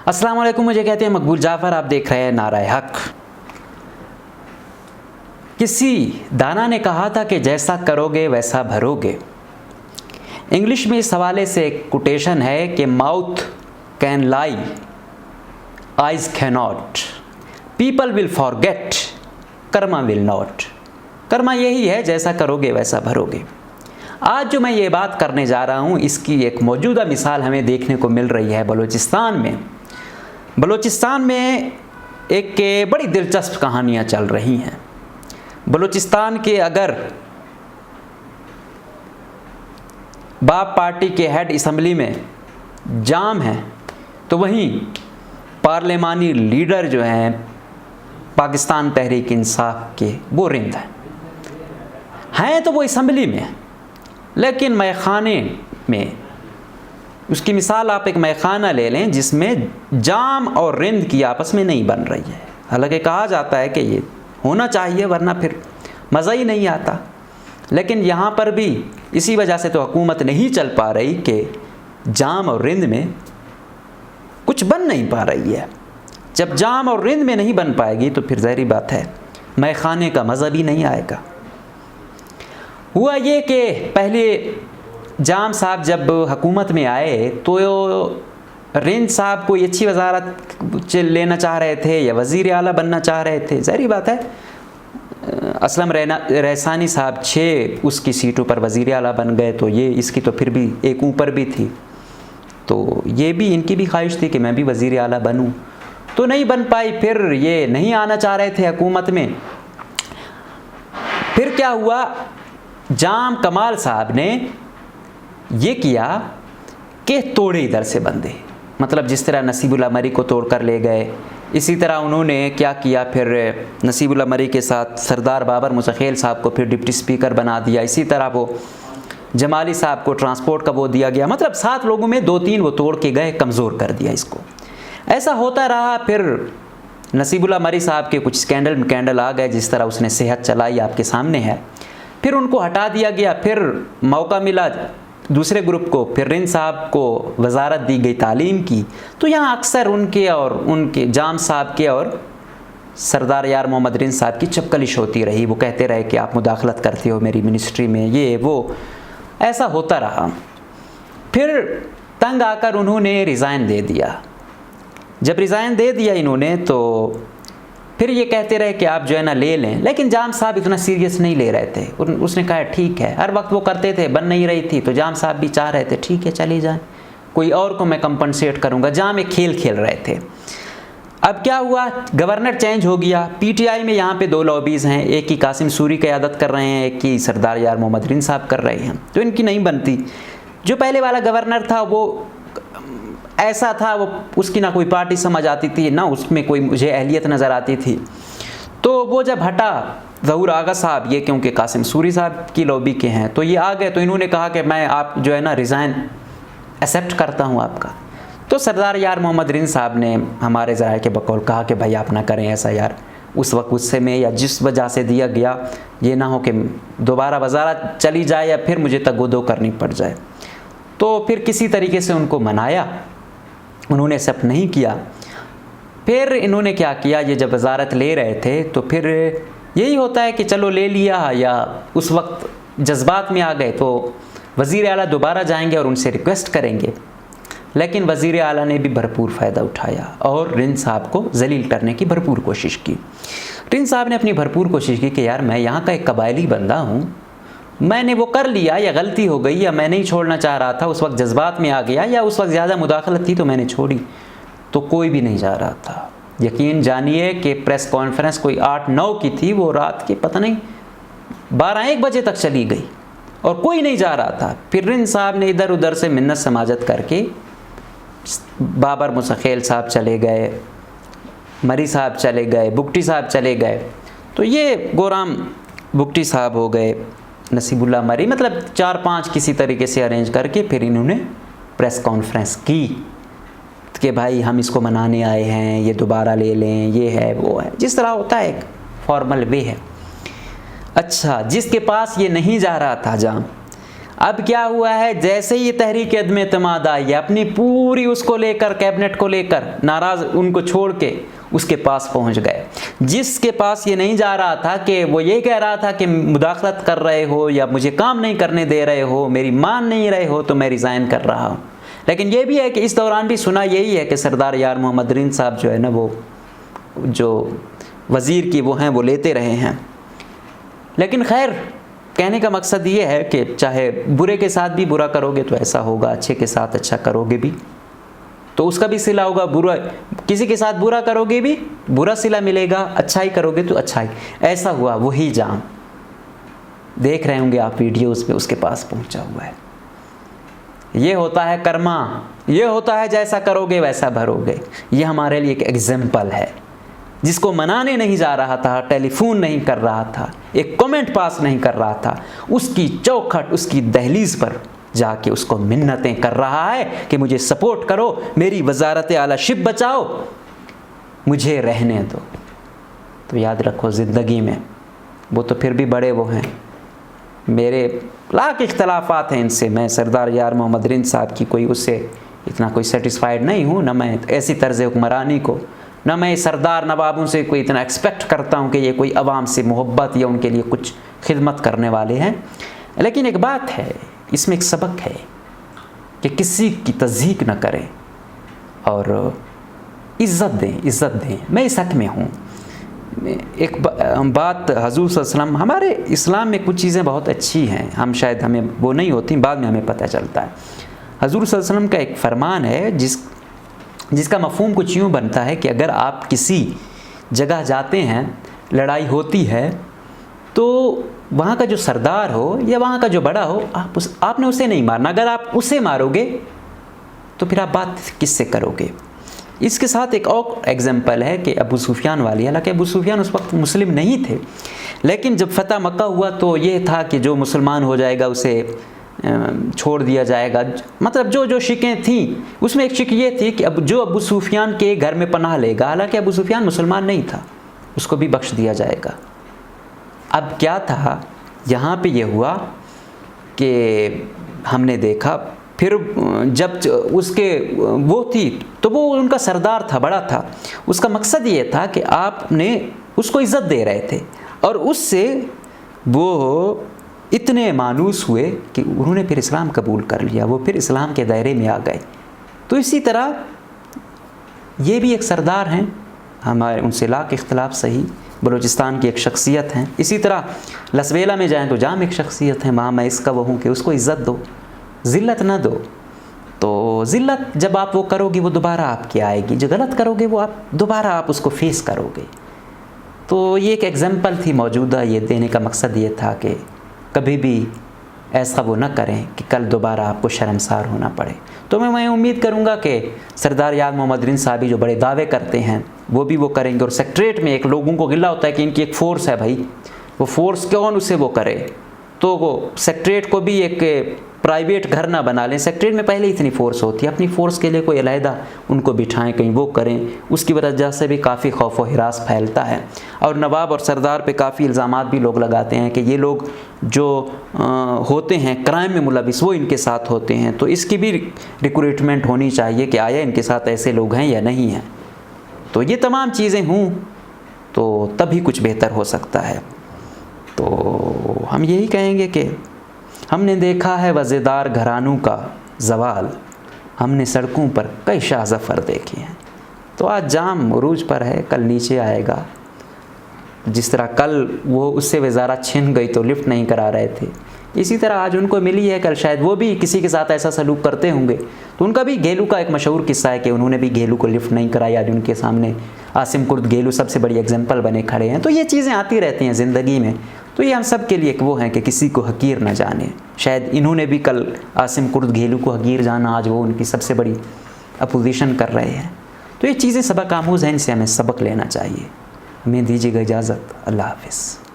अस्सलाम वालेकुम, मुझे कहते हैं मकबूल जाफ़र। आप देख रहे हैं नारा हक। किसी दाना ने कहा था कि जैसा करोगे वैसा भरोगे। इंग्लिश में इस हवाले से एक कोटेशन है कि mouth can lie, eyes cannot, people will forget, Karma will not. Karma यही है, जैसा करोगे वैसा भरोगे। आज जो मैं ये बात करने जा रहा हूँ, इसकी एक मौजूदा मिसाल हमें देखने को मिल रही है बलूचिस्तान में। बलूचिस्तान में एक बड़ी दिलचस्प कहानियाँ चल रही हैं। बलूचिस्तान के अगर बाप पार्टी के हेड असम्बली में जाम है, तो वहीं पार्लिमानी लीडर जो हैं पाकिस्तान तहरीक इंसाफ के, वो रिंद हैं तो वो असम्बली में, लेकिन मैखाने में। उसकी मिसाल आप एक मैखाना ले लें जिसमें जाम और रिंद की आपस में नहीं बन रही है। हालांकि कहा जाता है कि ये होना चाहिए वरना फिर मज़ा ही नहीं आता, लेकिन यहाँ पर भी इसी वजह से तो हुकूमत नहीं चल पा रही कि जाम और रिंद में कुछ बन नहीं पा रही है। जब जाम और रिंद में नहीं बन पाएगी तो फिर ज़ाहिर बात है मैखाने का मज़ा भी नहीं आएगा। हुआ ये कि पहले जाम साहब जब हुकूमत में आए तो रिंद साहब कोई अच्छी वजारत लेना चाह रहे थे या वज़ीर आला बनना चाह रहे थे। ज़ाहिर बात है असलम रहसानी साहब 6 उसकी सीटों पर वज़ीर आला बन गए, तो ये इसकी तो फिर भी एक ऊपर भी थी, तो ये भी इनकी भी ख्वाहिश थी कि मैं भी वज़ीर आला बनूं, तो नहीं बन पाई। फिर ये नहीं आना चाह रहे थे हुकूमत में। फिर क्या हुआ, जाम कमाल साहब ने ये किया कि तोड़े इधर से बंदे, मतलब जिस तरह नसीबुल्लाह मरी को तोड़ कर ले गए, इसी तरह उन्होंने क्या किया, फिर नसीबुल्लाह मरी के साथ सरदार बाबर मुसखेल साहब को फिर डिप्टी स्पीकर बना दिया। इसी तरह वो जमाली साहब को ट्रांसपोर्ट का वो दिया गया, मतलब 7 लोगों में 2-3 वो तोड़ के गए, कमज़ोर कर दिया इसको। ऐसा होता रहा। फिर नसीबुल्लाह मरी साहब के कुछ स्कैंडल आ गए, जिस तरह उसने सेहत चलाई आपके सामने है। फिर उनको हटा दिया गया। फिर मौका मिला दूसरे ग्रुप को, फिर रिंद साहब को वजारत दी गई तालीम की। तो यहाँ अक्सर उनके जाम साहब के और सरदार यार मोहम्मद रिंद साहब की चपकलिश होती रही। वो कहते रहे कि आप मुदाखलत करते हो मेरी मिनिस्ट्री में, ये वो, ऐसा होता रहा। फिर तंग आकर उन्होंने रिज़ाइन दे दिया। जब रिज़ाइन दे दिया इन्होंने, तो फिर ये कहते रहे कि आप जो है ना ले लें, लेकिन जाम साहब इतना सीरियस नहीं ले रहे थे। उसने कहा ठीक है, हर वक्त वो करते थे, बन नहीं रही थी, तो जाम साहब भी चाह रहे थे ठीक है चली जाए, कोई और को मैं कंपनसेट करूँगा। जाम एक खेल खेल रहे थे। अब क्या हुआ, गवर्नर चेंज हो गया। पीटीआई में यहाँ पे 2 लॉबीज़ हैं, एक की कासिम सूरी क़यादत कर रहे हैं, एक की सरदार यार मोहम्मद रिंद साहब कर रहे हैं, तो इनकी नहीं बनती। जो पहले वाला गवर्नर था वो ऐसा था, वो उसकी ना कोई पार्टी समझ आती थी, ना उसमें कोई मुझे अहलियत नज़र आती थी। तो वो जब हटा ज़हूर आगा साहब, ये क्योंकि कासिम सूरी साहब की लॉबी के हैं, तो ये आ गए, तो इन्होंने कहा कि मैं आप जो है ना रिज़ाइन एक्सेप्ट करता हूँ आपका। तो सरदार यार मोहम्मद रिंद साहब ने हमारे ज़राए के बकौल कहा कि भाई आप ना करें ऐसा यार, उस वक्त गुस्से में या जिस वजह से दिया गया, ये ना हो कि दोबारा वजारत चली जाए या फिर मुझे तगोदो करनी पड़ जाए। तो फिर किसी तरीके से उनको मनाया, उन्होंने एक्सेप्ट नहीं किया। फिर इन्होंने क्या किया, ये जब वजारत ले रहे थे तो फिर यही होता है कि चलो ले लिया, या उस वक्त जज्बात में आ गए तो वज़ीर आला दोबारा जाएंगे और उनसे रिक्वेस्ट करेंगे। लेकिन वज़ीर आला ने भी भरपूर फ़ायदा उठाया और रिंद साहब को जलील करने की भरपूर कोशिश की। रिंद साहब ने अपनी भरपूर कोशिश की कि यार मैं यहाँ का एक कबायली बंदा हूँ, मैंने वो कर लिया, या गलती हो गई, या मैं नहीं छोड़ना चाह रहा था, उस वक्त जज्बात में आ गया, या उस वक्त ज़्यादा मुदाखलत थी तो मैंने छोड़ी, तो कोई भी नहीं जा रहा था। यकीन जानिए कि प्रेस कॉन्फ्रेंस कोई 8-9 की थी, वो रात के पता नहीं 12-1 बजे तक चली गई और कोई नहीं जा रहा था। फिर रिंद साहब ने इधर उधर से मिन्नत समाजत करके बाबर मुसखेल साहब चले गए, मरी साहब चले गए, बुगटी साहब चले गए, तो ये गोराम बुगटी साहब हो गए, नसीबुल्लाह मरी, मतलब 4-5 किसी तरीके से अरेंज करके फिर इन्होंने प्रेस कॉन्फ्रेंस की कि भाई हम इसको मनाने आए हैं, ये दोबारा ले लें, ये है वो है, जिस तरह होता है एक फॉर्मल वे है। अच्छा, जिसके पास ये नहीं जा रहा था जाम, अब क्या हुआ है, जैसे ही तहरीक अदम एतमाद आई है, अपनी पूरी उसको लेकर, कैबिनेट को लेकर नाराज़ उनको छोड़ के उसके पास पहुंच गए, जिसके पास ये नहीं जा रहा था कि वो ये कह रहा था कि मुदाखलत कर रहे हो या मुझे काम नहीं करने दे रहे हो, मेरी मान नहीं रहे हो, तो मैं रिज़ाइन कर रहा हूँ। लेकिन ये भी है कि इस दौरान भी सुना यही है कि सरदार यार मोहम्मद रिंद साहब जो है ना, वो जो वज़ीर की वो हैं वो लेते रहे हैं। लेकिन खैर, कहने का मकसद ये है कि चाहे बुरे के साथ भी बुरा करोगे तो ऐसा होगा, अच्छे के साथ अच्छा करोगे भी तो उसका भी सिला होगा, बुरा किसी के साथ बुरा करोगे भी बुरा सिला मिलेगा, अच्छाई करोगे तो अच्छाई। ऐसा हुआ, वही जाम देख रहे होंगे आप वीडियोस पे, उसके पास पहुंचा हुआ है। ये होता है कर्मा, ये होता है जैसा करोगे वैसा भरोगे। ये हमारे लिए एक एग्जाम्पल है। जिसको मनाने नहीं जा रहा था, टेलीफोन नहीं कर रहा था, एक कमेंट पास नहीं कर रहा था, उसकी चौखट, उसकी दहलीज पर जाके उसको मिन्नतें कर रहा है कि मुझे सपोर्ट करो, मेरी वजारत आला शिप बचाओ, मुझे रहने दो। तो याद रखो, ज़िंदगी में वो तो फिर भी बड़े वो हैं, मेरे लाख इख्तलाफात हैं इनसे। मैं सरदार यार मोहम्मद रिंद साहब की कोई उससे इतना कोई सेटिस्फाइड नहीं हूँ, न मैं ऐसी तर्ज़ हुक्मरानी को, न मैं सरदार नवाबों से कोई इतना एक्सपेक्ट करता हूँ कि ये कोई अवाम से मोहब्बत या उनके लिए कुछ खिदमत करने वाले हैं। लेकिन एक बात है, इसमें एक सबक है कि किसी की तज़हीक न करें और इज़्ज़त दें, इज़्ज़त दें। मैं इस हक़ में हूँ। एक बात, हज़ूर सल्लल्लाहु अलैहि वसल्लम, हमारे इस्लाम में कुछ चीज़ें बहुत अच्छी हैं, हम शायद हमें वो नहीं होती, बाद में हमें पता चलता है। हज़ूर सल्लल्लाहु अलैहि वसल्लम का एक फ़रमान है जिसका मफ़हूम कुछ यूँ बनता है कि अगर आप किसी जगह जाते हैं, लड़ाई होती है, तो वहाँ का जो सरदार हो या वहाँ का जो बड़ा हो, आपने उसे नहीं मारना। अगर आप उसे मारोगे तो फिर आप बात किससे करोगे। इसके साथ एक और एग्जाम्पल है कि अबू सुफियान वाली। हालांकि अबू सुफियान उस वक्त मुस्लिम नहीं थे, लेकिन जब फ़तह मक्का हुआ तो ये था कि जो मुसलमान हो जाएगा उसे छोड़ दिया जाएगा। मतलब जो शिकें थीं उसमें एक शिक ये थी कि अब जो अबू सुफियान के घर में पनाह लेगा, हालांकि अबू सुफियान मुसलमान नहीं था, उसको भी बख्श दिया जाएगा। अब क्या था, यहाँ पे ये हुआ कि हमने देखा, फिर जब उसके वो थी तो वो उनका सरदार था, बड़ा था, उसका मकसद ये था कि आपने उसको इज़्ज़त दे रहे थे और उससे वो इतने मानूस हुए कि उन्होंने फिर इस्लाम कबूल कर लिया, वो फिर इस्लाम के दायरे में आ गए। तो इसी तरह ये भी एक सरदार हैं, हमारे उनसे लाख इख्तलाफ सही, बलूचिस्तान की एक शख्सियत हैं। इसी तरह लसवेला में जाएं तो जाम एक शख्सियत है, वहाँ मैं इसका वो हूँ कि उसको इज़्ज़त दो, ज़िल्लत ना दो। तो ज़िल्लत जब आप वो करोगे वो दोबारा आपकी आएगी, जो गलत करोगे वो आप दोबारा आप उसको फेस करोगे। तो ये एक एग्जाम्पल थी मौजूदा, ये देने का मकसद ये था कि कभी भी ऐसा वो न करें कि कल दोबारा आपको शर्मसार होना पड़े। तो मैं उम्मीद करूँगा कि सरदार यार मोहम्मद रिंद साहब जो बड़े दावे करते हैं वो भी वो करेंगे। और सेक्रेटरीट में एक लोगों को गिला होता है कि इनकी एक फ़ोर्स है, भाई वो फ़ोर्स कौन उसे वो करे, तो वो सेक्रेटरीट को भी एक प्राइवेट घर ना बना लें। सेक्रेटरीट में पहले इतनी फ़ोर्स होती है, अपनी फ़ोर्स के लिए कोई अलहदा उनको बिठाएं, कहीं वो करें, उसकी वजह से भी काफ़ी खौफ व हिरास फैलता है। और नवाब और सरदार पे काफ़ी इल्ज़ामात भी लोग लगाते हैं कि ये लोग जो होते हैं क्राइम में मुलविस वो इनके साथ होते हैं। तो इसकी भी रिक्रूटमेंट होनी चाहिए कि आया इनके साथ ऐसे लोग हैं या नहीं हैं। तो ये तमाम चीज़ें हों तो तभी कुछ बेहतर हो सकता है। तो हम यही कहेंगे कि हमने देखा है वज़ेदार घरानों का ज़वाल, हमने सड़कों पर कई शाह ज़फ़र देखे हैं। तो आज जाम उरूज पर है, कल नीचे आएगा। जिस तरह कल वो उससे वज़ारत छिन गई तो लिफ्ट नहीं करा रहे थे, इसी तरह आज उनको मिली है, कल शायद वो भी किसी के साथ ऐसा सलूक करते होंगे। तो उनका भी गेलू का एक मशहूर किस्सा है कि उन्होंने भी गेलू को लिफ्ट नहीं कराई। आज उनके सामने आसिम कुर्द गेलू सबसे बड़ी एग्जाम्पल बने खड़े हैं। तो ये चीज़ें आती रहती हैं ज़िंदगी में। तो ये हम सब के लिए एक वो हैं कि किसी को हकीर न जाने। शायद इन्होंने भी कल आसिम कुर्द गेलू को हकीर जाना, आज वो उनकी सबसे बड़ी अपोजिशन कर रहे हैं। तो ये चीज़ें सबक आमूज़ हैं, इनसे हमें सबक लेना चाहिए। हमें दीजिएगा इजाज़त। अल्लाह हाफ़िज़।